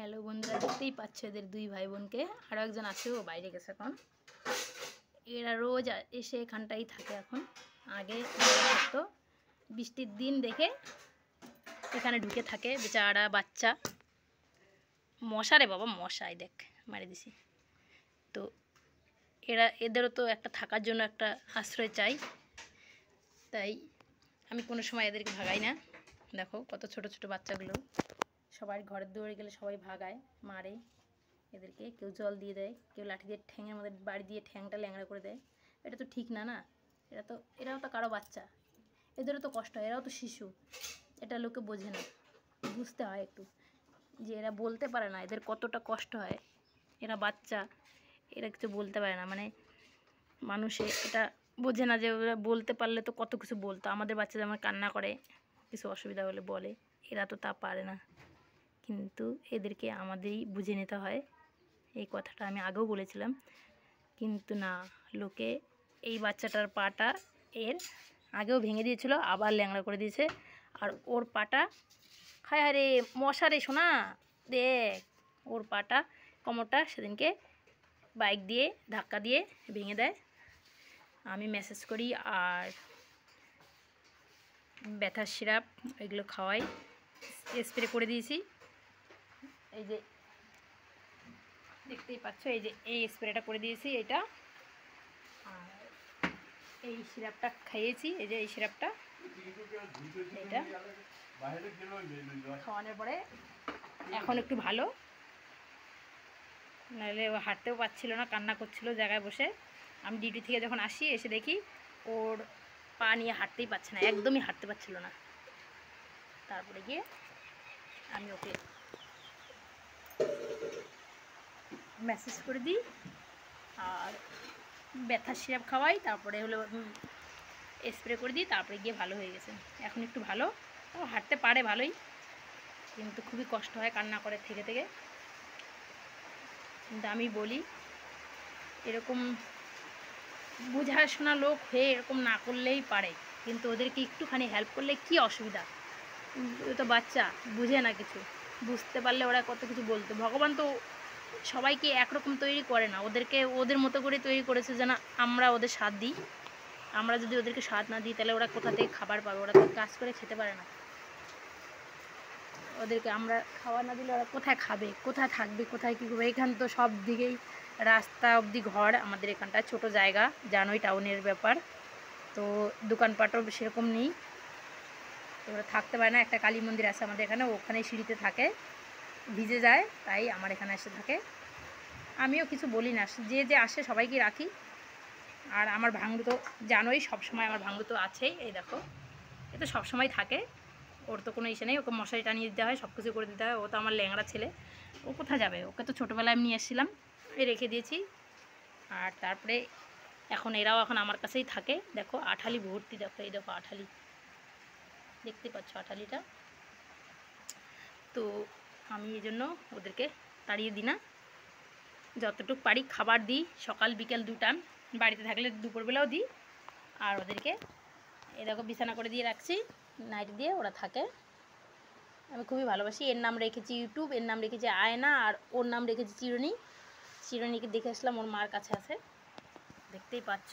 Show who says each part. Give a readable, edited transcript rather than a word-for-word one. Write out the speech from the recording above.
Speaker 1: Hello বন্ধুরা, দেখতেই পাচ্ছ এদের দুই ভাই বোনকে। আরও একজন আছে, ও বাইরে গেছে এখন। এরা রোজ এসে এখানটাই থাকে এখন। আগে থাকতো, বৃষ্টির দিন দেখে এখানে ঢুকে থাকে বেচারা বাচ্চা। মশা রে বাবা, মশাই দেখ মারি দিছি। তো এদেরও তো একটা থাকার জন্য একটা আশ্রয় চাই, তাই আমি কোনো সময় এদেরকে ভাগাই না। দেখো কত ছোট ছোট বাচ্চাগুলো, সবাই ঘরের দুয়ারে গেলে সবাই ভাগায়, মারে এদেরকে। কেউ জল দিয়ে দেয়, কেউ লাঠি দিয়ে ঠ্যাঙের মধ্যে বাড়ি দিয়ে ঠ্যাংটা ল্যাংড়া করে দেয়। এটা তো ঠিক না, না? এরাও তো কারো বাচ্চা, এদেরও তো কষ্ট হয়, এরাও তো শিশু। এটা লোকে বোঝে না, বুঝতে হয় একটু, যে এরা বলতে পারে না এদের কতটা কষ্ট হয়। এরা বাচ্চা, এরা কিছু বলতে পারে না, মানে মানুষে এটা বোঝে না যে ওরা বলতে পারলে তো কত কিছু বলতো। আমাদের বাচ্চা যেমন কান্না করে, কিছু অসুবিধা হলে বলে, এরা তো তা পারে না। কিন্তু এদেরকে আমাদেরই বুঝে নিতে হয়, এই কথাটা আমি আগেও বলেছিলাম। কিন্তু না, লোকে এই বাচ্চাটার পাটা এর আগেও ভেঙে দিয়েছিল, আবার ল্যাংড়া করে দিয়েছে। আর ওর পাটা হায় হায় রে, মশারে শোনা দেখ, ওর পাটা কোমরটা সেদিনকে বাইক দিয়ে ধাক্কা দিয়ে ভেঙে দেয়। আমি মেসেজ করি আর ব্যথার সিরাপ এগুলো খাওয়াই, স্প্রে করে দিয়েছি। এই যে দেখতেই পাচ্ছ, এই যে এই স্প্রেটা করে দিয়েছি এটা, আর এই সিরাপটা খাইয়েছি। এই যে এই সিরাপটা, এটা খাওয়ানোর পরে এখন একটু ভালো, নাহলে ও হাঁটতেও পারছিল না, কান্না করছিল জায়গায় বসে। আমি ডিউটি থেকে যখন আসি এসে দেখি ওর পা নিয়ে হাঁটতেই পারছে না, একদমই হাঁটতে পারছিল না। তারপরে গিয়ে আমি ওকে মেসেজ করে দিই আর ব্যথার সিরাপ খাওয়াই, তারপরে হলো স্প্রে করে দিই, তারপরে গিয়ে ভালো হয়ে গেছে। এখন একটু ভালো, ও হাঁটতে পারে ভালোই, কিন্তু খুবই কষ্ট হয় কান্না করে থেকে থেকে। কিন্তু আমি বলি, এরকম বোঝাশোনা লোক হয়ে এরকম না করলেই পারে, কিন্তু ওদেরকে একটুখানি হেল্প করলে কি অসুবিধা। ও তো বাচ্চা, বুঝে না কিছু, বুঝতে পারলে ওরা কত কিছু বলতো। ভগবান তো সবাইকে একরকম তৈরি করে না, ওদেরকে ওদের মতো করে তৈরি করেছে যেন আমরা ওদের স্বাদ দিই। আমরা যদি ওদেরকে স্বাদ না দিই তাহলে ওরা কোথা থেকে খাবার পাবে? ওরা তো কাজ করে খেতে পারে না। ওদেরকে আমরা খাওয়া না দিলে ওরা কোথায় খাবে, কোথায় থাকবে, কোথায় কী করবে? এখান তো সব দিকেই রাস্তা অবধি ঘর, আমাদের এখানটা ছোট জায়গা, জানোই টাউনের ব্যাপার, তো দোকানপাটও সেরকম নেই, তো ওরা থাকতে পারে না। একটা কালী মন্দির আছে আমাদের এখানে, ওখানে সিঁড়িতে থাকে, ভিজে যায়, তাই আমার এখানে এসে থাকে। আমিও কিছু বলি না, যে যে আসে সবাইকে রাখি। আর আমার ভাঙড়ু তো জানোই, সবসময় আমার ভাঙড়ু তো আছেই। এই দেখো, এ তো সবসময় থাকে, ওর তো কোনো ইসে নেই। ওকে মশারি টানিয়ে দিতে হয়, সব কিছু করে দিতে হয়। ও তো আমার ল্যাংড়া ছেলে, ও কোথায় যাবে? ওকে তো ছোটোবেলায় আমি নিয়ে এসেছিলাম, রেখে দিয়েছি। আর তারপরে এরাও এখন আমার কাছেই থাকে। দেখো আঠালি ভর্তি, দেখো এই দেখো আঠালি, দেখতে পাচ্ছ আঠালিটা। তো আমি এই জন্য ওদেরকে তাড়িয়ে দিই না, যতটুকু পারি খাবার দিই, সকাল বিকেল 2 টাইম, বাড়িতে থাকলে দুপুরবেলাও দিই। আর ওদেরকে এই দেখো বিছানা করে দিয়ে রাখছি, নাইট দিয়ে ওরা থাকে। আমি খুবই ভালোবাসি। এর নাম রেখেছি ইউটিউব, এর নাম রেখেছি আয়না, আর ওর নাম রেখেছি চিরুনি। চিরুনিকে দেখে আসলাম, ওর মার কাছে আছে, দেখতেই পাচ্ছ।